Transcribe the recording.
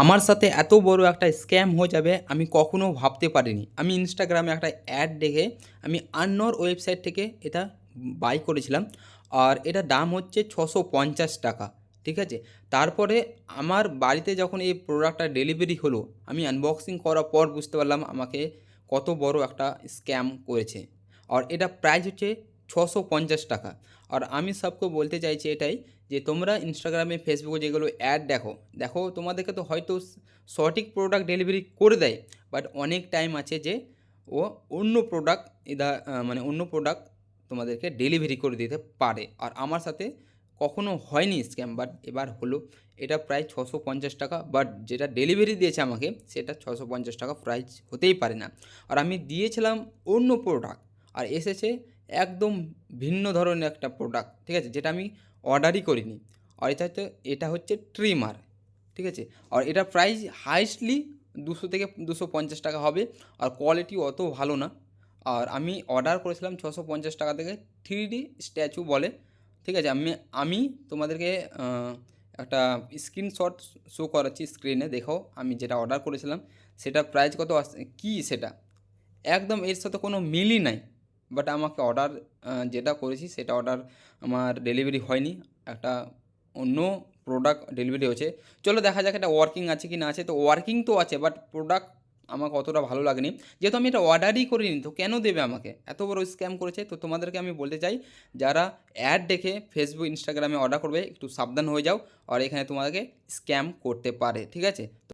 আমার সাথে এত বড় একটা স্ক্যাম হয়ে যাবে আমি কখনো ভাবতে পারিনি। আমি ইনস্টাগ্রামে একটা অ্যাড দেখে আমি আননোন ওয়েবসাইট থেকে এটা বাই করেছিলাম। আর এটার দাম হচ্ছে ৳৬৫০। ঠিক আছে? তারপরে আমার বাড়িতে যখন এই প্রোডাক্টটা ডেলিভারি হলো, আমি আনবক্সিং করার পর বুঝতে পারলাম আমাকে কত বড় একটা স্ক্যাম করেছে। আর এটা প্রাইস হচ্ছে ৳৬৫০। আর আমি সবকে বলতে চাইছি এটাই যে তোমরা ইনস্টাগ্রামে, ফেসবুকে যেগুলো অ্যাড দেখো, দেখো তোমাদেরকে তো হয়তো সঠিক প্রোডাক্ট ডেলিভারি করে দেয়। বাট অনেক টাইম আছে যে ও অন্য প্রোডাক্ট মানে অন্য প্রোডাক্ট তোমাদেরকে ডেলিভারি করে দিতে পারে। আর আমার সাথে কখনো হয়নি স্ক্যাম, বাট এবার হলো। এটা প্রায় ৳৬৫০, বাট যেটা ডেলিভারি দিয়েছে আমাকে সেটা ৳৬৫০ প্রাইস হতেই পারে না। আর আমি দিয়েছিলাম অন্য প্রোডাক্ট, আর এসেছে একদম ভিন্ন ধরনের একটা প্রোডাক্ট। ঠিক আছে? যেটা আমি অর্ডারই করিনি। আর এটা হচ্ছে ট্রিমার। ঠিক আছে? আর এটার প্রাইস হাইয়েস্টলি ২০০ থেকে ৳২৫০ হবে। আর কোয়ালিটি অত ভালো না। আর আমি অর্ডার করেছিলাম ৳৬৫০ থেকে 3D স্ট্যাচু বলে। ঠিক আছে? আমি তোমাদেরকে একটা স্ক্রিনশট শো করাচ্ছি স্ক্রিনে, দেখো আমি যেটা অর্ডার করেছিলাম সেটার প্রাইস কত কী সেটা। একদম এর সাথে কোনো মিলই নাই। বাট আমাকে অর্ডার যেটা করেছি সেটা অর্ডার আমার ডেলিভারি হয়নি। একটা অন্য প্রোডাক্ট ডেলিভারি হয়েছে। চলো দেখা যাক এটা ওয়ার্কিং আছে কি না আছে। তো ওয়ার্কিং তো আছে, বাট প্রোডাক্ট আমাকে অতটা ভালো লাগেনি। যেহেতু আমি এটা অর্ডারই করিনি তো কেন দেবে আমাকে? এত বড় স্ক্যাম করেছে। তো তোমাদেরকে আমি বলতে চাই, যারা অ্যাড দেখে ফেসবুক, ইনস্টাগ্রামে অর্ডার করবে একটু সাবধান হয়ে যাও। আর এখানে তোমাদেরকে স্ক্যাম করতে পারে। ঠিক আছে?